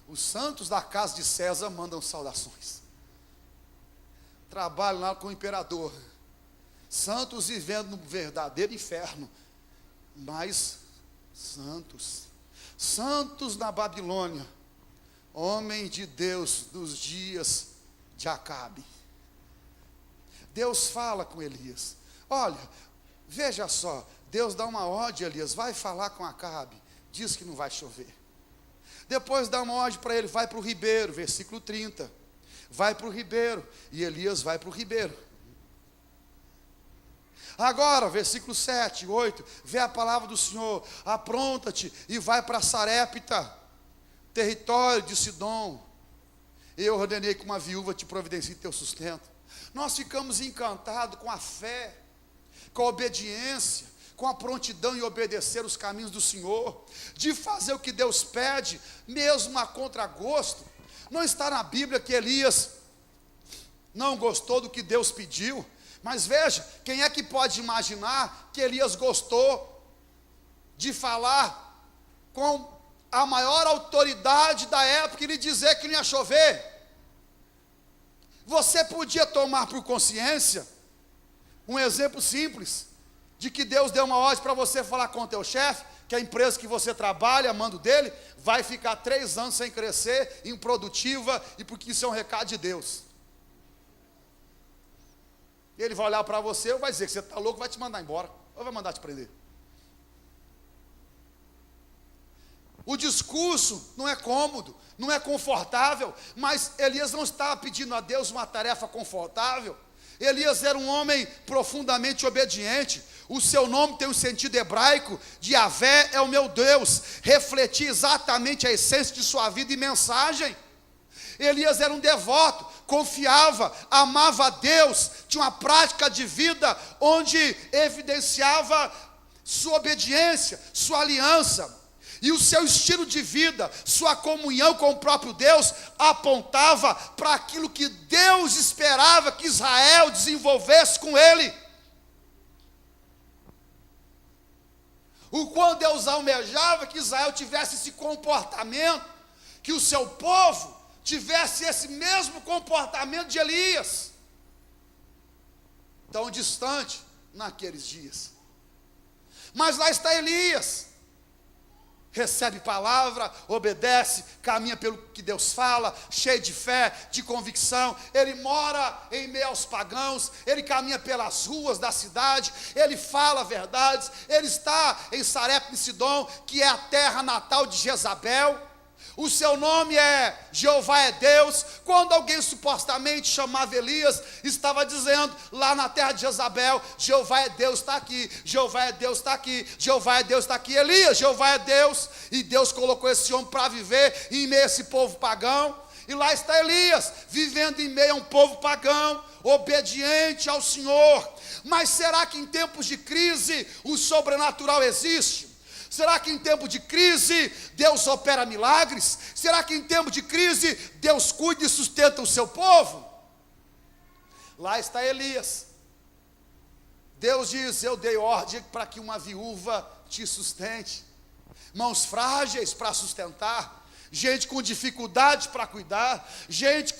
Os santos da casa de César mandam saudações, trabalham lá com o imperador, santos vivendo no verdadeiro inferno, mas santos na Babilônia, homem de Deus dos dias de Acabe. Deus fala com Elias: olha, veja só, Deus dá uma ordem a Elias: vai falar com Acabe, diz que não vai chover. Depois dá uma ordem para ele: vai para o ribeiro, versículo 30, vai para o ribeiro, e Elias vai para o ribeiro. Agora, versículo 7, 8, vê a palavra do Senhor: apronta-te e vai para Sarepta, território de Sidom. Eu ordenei que uma viúva te providencie teu sustento. Nós ficamos encantados com a fé, com a obediência, com a prontidão em obedecer os caminhos do Senhor, de fazer o que Deus pede, mesmo a contragosto. Não está na Bíblia que Elias não gostou do que Deus pediu. Mas veja, quem é que pode imaginar que Elias gostou de falar com a maior autoridade da época e lhe dizer que não ia chover? Você podia tomar por consciência um exemplo simples de que Deus deu uma ordem para você falar com o teu chefe, que a empresa que você trabalha, mando dele, vai ficar 3 anos sem crescer, improdutiva, e porque isso é um recado de Deus. Ele vai olhar para você ou vai dizer que você está louco, vai te mandar embora, ou vai mandar te prender. O discurso não é cômodo, não é confortável, mas Elias não estava pedindo a Deus uma tarefa confortável. Elias era um homem profundamente obediente. O seu nome tem um sentido hebraico de Yahvé é o meu Deus, refletia exatamente a essência de sua vida e mensagem. Elias era um devoto, confiava, amava a Deus, tinha uma prática de vida onde evidenciava sua obediência, sua aliança, e o seu estilo de vida, sua comunhão com o próprio Deus, apontava para aquilo que Deus esperava que Israel desenvolvesse com ele. O quão Deus almejava que Israel tivesse esse comportamento, que o seu povo tivesse esse mesmo comportamento de Elias, tão distante naqueles dias. Mas lá está Elias, recebe palavra, obedece, caminha pelo que Deus fala, cheio de fé, de convicção. Ele mora em meio aos pagãos, ele caminha pelas ruas da cidade, ele fala verdades. Ele está em Sarepta de Sidom, que é a terra natal de Jezabel. O seu nome é Jeová é Deus. Quando alguém supostamente chamava Elias, estava dizendo lá na terra de Jezabel: Jeová é Deus, está aqui, Jeová é Deus, está aqui, Jeová é Deus, está aqui. Elias, Jeová é Deus. E Deus colocou esse homem para viver em meio a esse povo pagão. E lá está Elias, vivendo em meio a um povo pagão, obediente ao Senhor. Mas será que em tempos de crise o sobrenatural existe? Será que em tempo de crise Deus opera milagres? Será que em tempo de crise Deus cuida e sustenta o seu povo? Lá está Elias. Deus diz: eu dei ordem para que uma viúva te sustente. Mãos frágeis para sustentar, gente com dificuldade para cuidar, gente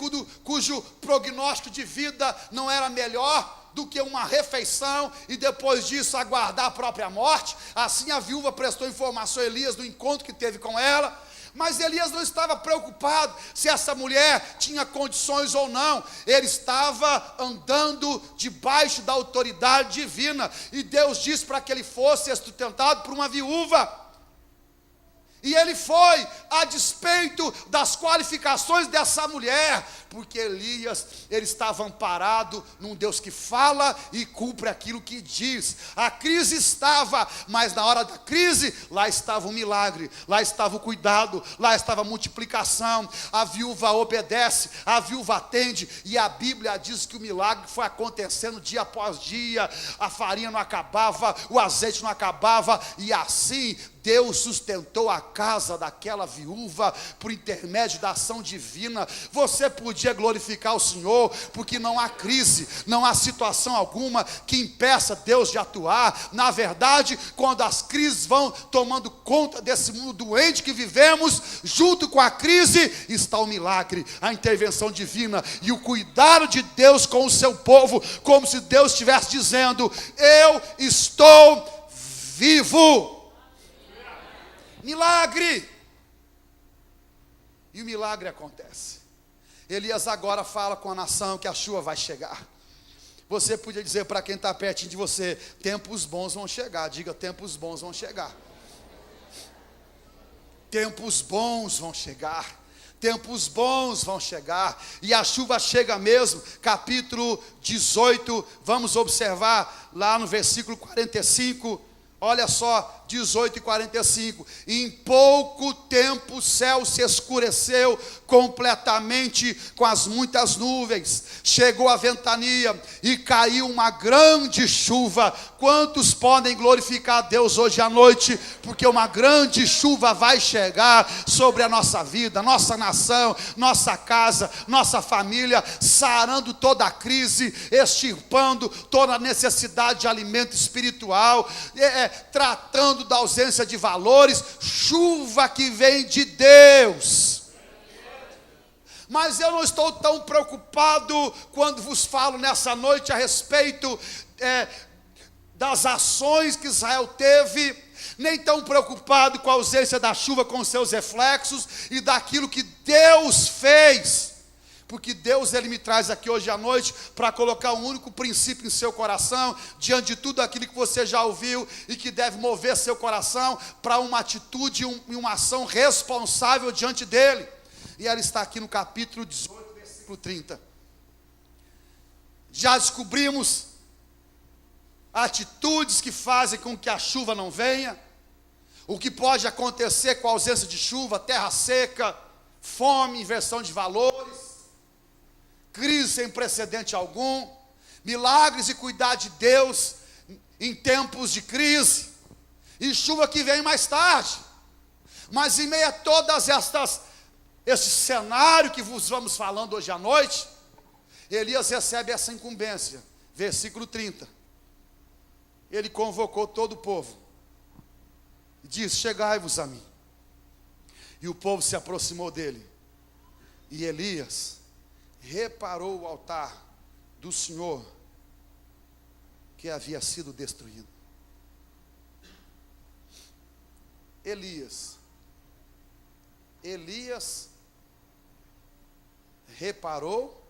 cujo prognóstico de vida não era melhor do que uma refeição e depois disso aguardar a própria morte. Assim a viúva prestou informação a Elias do encontro que teve com ela. Mas Elias não estava preocupado se essa mulher tinha condições ou não. Ele estava andando debaixo da autoridade divina, e Deus disse para que ele fosse sustentado por uma viúva. E ele foi, a despeito das qualificações dessa mulher, porque Elias, ele estava amparado num Deus que fala e cumpre aquilo que diz. A crise estava, mas na hora da crise, lá estava o milagre, lá estava o cuidado, lá estava a multiplicação. A viúva obedece, a viúva atende, e a Bíblia diz que o milagre foi acontecendo dia após dia. A farinha não acabava, o azeite não acabava, e assim Deus sustentou a casa daquela viúva por intermédio da ação divina. Você podia glorificar o Senhor, porque não há crise, não há situação alguma que impeça Deus de atuar. Na verdade, quando as crises vão tomando conta desse mundo doente que vivemos, junto com a crise está o milagre, a intervenção divina e o cuidado de Deus com o seu povo, como se Deus estivesse dizendo: eu estou vivo. Milagre! E o milagre acontece. Elias agora fala com a nação que a chuva vai chegar. Você podia dizer para quem está pertinho de você: tempos bons vão chegar. Diga: tempos bons vão chegar. Tempos bons vão chegar. Tempos bons vão chegar. E a chuva chega mesmo. Capítulo 18, vamos observar lá no versículo 45. Olha só, 18 e 45. Em pouco tempo o céu se escureceu completamente com as muitas nuvens. Chegou a ventania e caiu uma grande chuva. Quantos podem glorificar a Deus hoje à noite? Porque uma grande chuva vai chegar sobre a nossa vida, nossa nação, nossa casa, nossa família, sarando toda a crise, extirpando toda a necessidade de alimento espiritual, tratando da ausência de valores. Chuva que vem de Deus. Mas eu não estou tão preocupado quando vos falo nessa noite a respeito das ações que Israel teve, nem tão preocupado com a ausência da chuva, com seus reflexos e daquilo que Deus fez. Porque Deus, Ele me traz aqui hoje à noite para colocar um único princípio em seu coração, diante de tudo aquilo que você já ouviu e que deve mover seu coração para uma atitude e uma ação responsável diante dEle. E ela está aqui no capítulo 18, versículo 30. Já descobrimos atitudes que fazem com que a chuva não venha, o que pode acontecer com a ausência de chuva: terra seca, fome, inversão de valores, crise sem precedente algum, milagres e cuidado de Deus em tempos de crise, e chuva que vem mais tarde. Mas em meio a todas esse cenário que vos vamos falando hoje à noite, Elias recebe essa incumbência. Versículo 30. Ele convocou todo o povo e disse: chegai-vos a mim. E o povo se aproximou dele. E Elias reparou o altar do Senhor que havia sido destruído. Elias reparou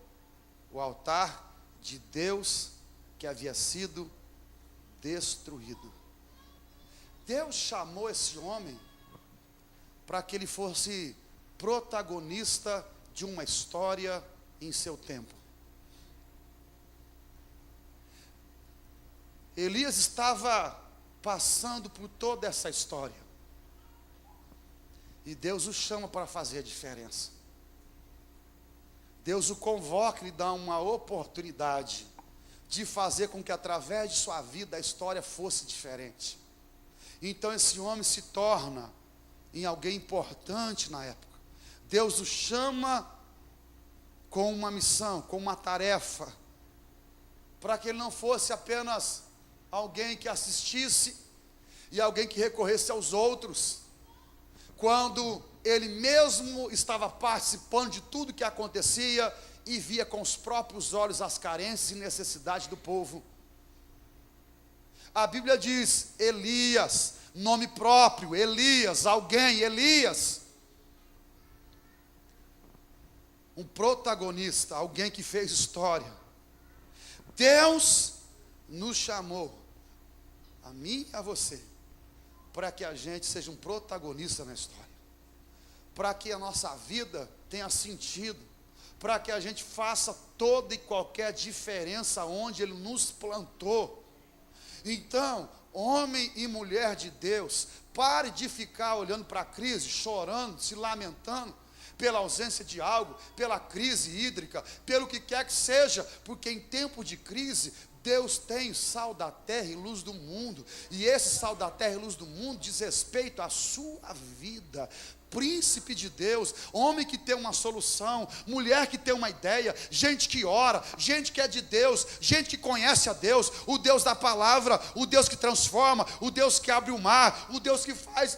o altar de Deus que havia sido destruído. Deus chamou esse homem para que ele fosse protagonista de uma história em seu tempo. Elias estava passando por toda essa história. E Deus o chama para fazer a diferença. Deus o convoca e lhe dá uma oportunidade de fazer com que através de sua vida a história fosse diferente. Então esse homem se torna em alguém importante na época. Deus o chama com uma missão, com uma tarefa, para que ele não fosse apenas alguém que assistisse e alguém que recorresse aos outros, quando ele mesmo estava participando de tudo que acontecia e via com os próprios olhos as carências e necessidades do povo. A Bíblia diz Elias, nome próprio, Elias, alguém, Elias. Um protagonista, alguém que fez história. Deus nos chamou, a mim e a você, para que a gente seja um protagonista na história, para que a nossa vida tenha sentido, para que a gente faça toda e qualquer diferença onde Ele nos plantou. Então, homem e mulher de Deus, pare de ficar olhando para a crise, chorando, se lamentando pela ausência de algo, pela crise hídrica, pelo que quer que seja, porque em tempo de crise, Deus tem sal da terra e luz do mundo, e esse sal da terra e luz do mundo diz respeito à sua vida. Príncipe de Deus, homem que tem uma solução, mulher que tem uma ideia, gente que ora, gente que é de Deus, gente que conhece a Deus, o Deus da palavra, o Deus que transforma, o Deus que abre o mar, o Deus que faz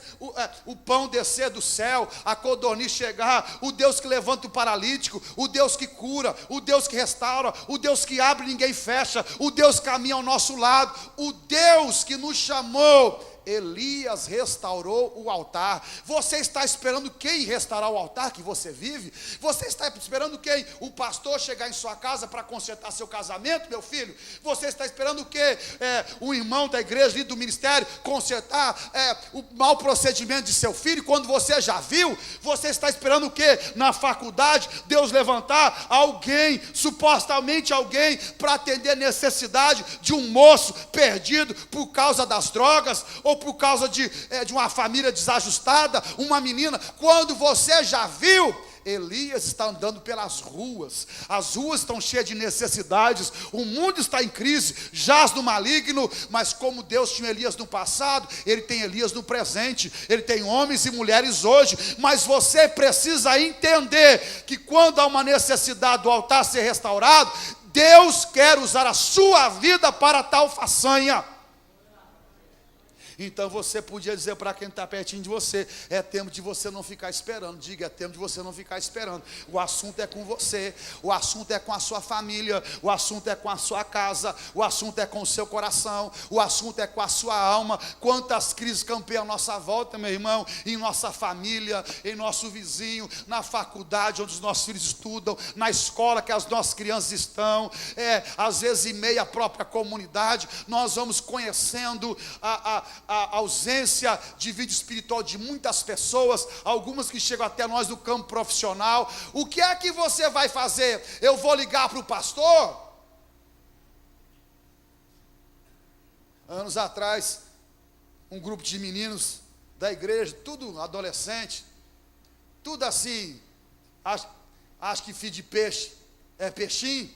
o pão descer do céu, a codorniz chegar, o Deus que levanta o paralítico, o Deus que cura, o Deus que restaura, o Deus que abre e ninguém fecha, o Deus que caminha ao nosso lado, o Deus que nos chamou. Elias restaurou o altar. Você está esperando quem restaurar o altar que você vive? Você está esperando quem? O pastor chegar em sua casa para consertar seu casamento, meu filho? Você está esperando o quê? O irmão da igreja, do ministério, consertar o mau procedimento de seu filho, quando você já viu? Você está esperando o quê? Na faculdade, Deus levantar alguém, supostamente alguém, para atender a necessidade de um moço perdido por causa das drogas, ou por causa de uma família desajustada, uma menina. Quando você já viu? Elias está andando pelas ruas, as ruas estão cheias de necessidades, o mundo está em crise, jaz no maligno, mas como Deus tinha Elias no passado, Ele tem Elias no presente, Ele tem homens e mulheres hoje, mas você precisa entender que quando há uma necessidade do altar ser restaurado, Deus quer usar a sua vida para tal façanha. Então você podia dizer para quem está pertinho de você: é tempo de você não ficar esperando. Diga: é tempo de você não ficar esperando. O assunto é com você, o assunto é com a sua família, o assunto é com a sua casa, o assunto é com o seu coração, o assunto é com a sua alma. Quantas crises campeiam à nossa volta, meu irmão, em nossa família, em nosso vizinho, na faculdade onde os nossos filhos estudam, na escola que as nossas crianças estão, às vezes em meio à própria comunidade. Nós vamos conhecendo a ausência de vida espiritual de muitas pessoas, algumas que chegam até nós no campo profissional. O que é que você vai fazer? Eu vou ligar para o pastor? Anos atrás, um grupo de meninos da igreja, tudo adolescente, tudo assim, acho que filho de peixe é peixinho,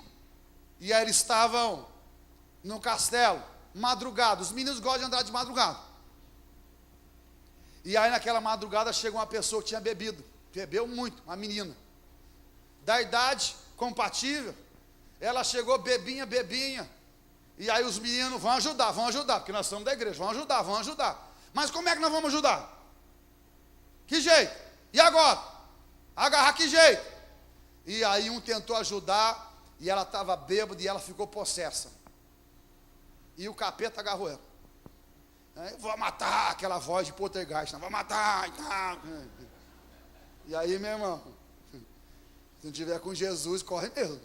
e aí eles estavam no castelo, madrugada. Os meninos gostam de andar de madrugada. E aí naquela madrugada chega uma pessoa que tinha bebeu muito, uma menina da idade compatível. Ela chegou bebinha, e aí os meninos vão ajudar, porque nós somos da igreja, vão ajudar. Mas como é que nós vamos ajudar? Que jeito? E agora? Agarrar que jeito? E aí um tentou ajudar, e ela estava bêbada, e ela ficou possessa. E o capeta agarrou ela. Vou matar, aquela voz de poltergeist, vou matar e tal. E aí, meu irmão, se não tiver com Jesus, corre mesmo.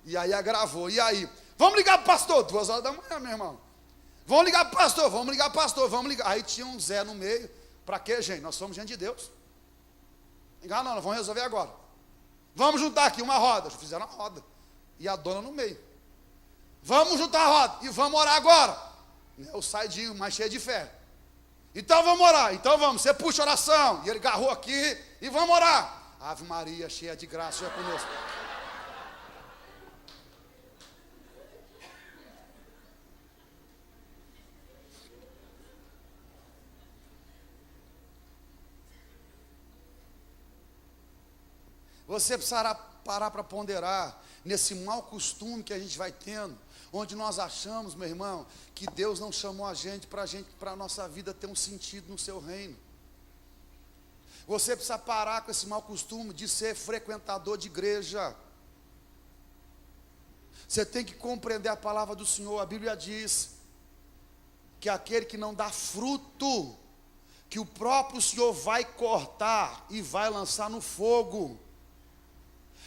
E aí agravou, e aí? Vamos ligar para o pastor, 2 horas da manhã, meu irmão. Vamos ligar para o pastor, vamos ligar para o pastor, vamos ligar. Aí tinha um Zé no meio. Para quê, gente? Nós somos gente de Deus. Ligar não, nós vamos resolver agora. Vamos juntar aqui uma roda. Fizeram uma roda. E a dona no meio. Vamos juntar a roda e vamos orar agora. O saidinho, mais cheio de fé. Então vamos orar, então vamos. Você puxa a oração. E ele agarrou aqui e vamos orar. Ave Maria, cheia de graça, já conosco. Você precisará parar para ponderar nesse mau costume que a gente vai tendo, onde nós achamos, meu irmão, que Deus não chamou a gente, para a nossa vida ter um sentido no seu reino. Você precisa parar com esse mau costume de ser frequentador de igreja. Você tem que compreender a palavra do Senhor. A Bíblia diz que aquele que não dá fruto, que o próprio Senhor vai cortar e vai lançar no fogo.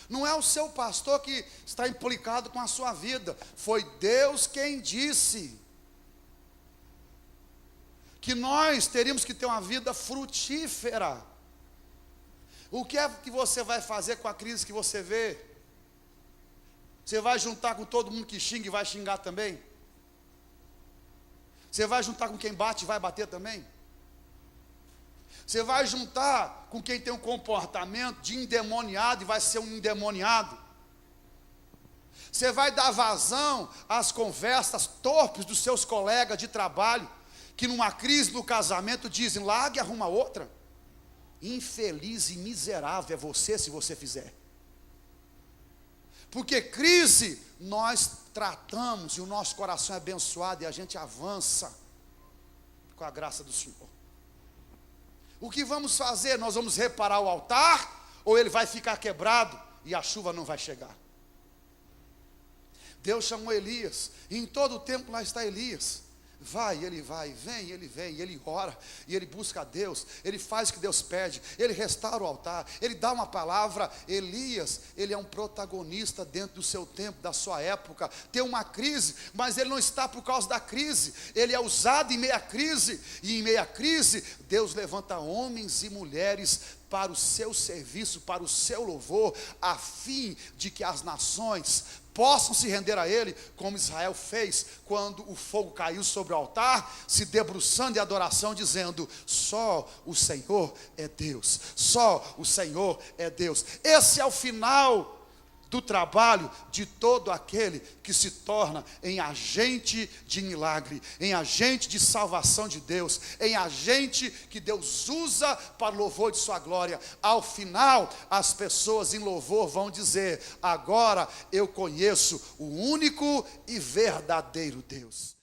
Não é o seu pastor que está implicado com a sua vida. Foi Deus quem disse que nós teríamos que ter uma vida frutífera. O que é que você vai fazer com a crise que você vê? Você vai juntar com todo mundo que xinga e vai xingar também? Você vai juntar com quem bate e vai bater também? Você vai juntar com quem tem um comportamento de endemoniado e vai ser um endemoniado? Você vai dar vazão às conversas torpes dos seus colegas de trabalho, que numa crise no casamento dizem, largue e arruma outra? Infeliz e miserável é você se você fizer. Porque crise nós tratamos e o nosso coração é abençoado e a gente avança com a graça do Senhor. O que vamos fazer? Nós vamos reparar o altar ou ele vai ficar quebrado e a chuva não vai chegar? Deus chamou Elias e em todo o tempo lá está Elias. Vai, vem, ele ora, e ele busca a Deus, ele faz o que Deus pede, ele restaura o altar, ele dá uma palavra. Elias, ele é um protagonista dentro do seu tempo, da sua época. Tem uma crise, mas ele não está por causa da crise, ele é usado em meio à crise, e em meio à crise, Deus levanta homens e mulheres para o seu serviço, para o seu louvor, a fim de que as nações possam se render a Ele, como Israel fez, quando o fogo caiu sobre o altar, se debruçando em adoração, dizendo, só o Senhor é Deus, só o Senhor é Deus. Esse é o final do trabalho de todo aquele que se torna em agente de milagre, em agente de salvação de Deus, em agente que Deus usa para o louvor de sua glória. Ao final, as pessoas em louvor vão dizer, agora eu conheço o único e verdadeiro Deus.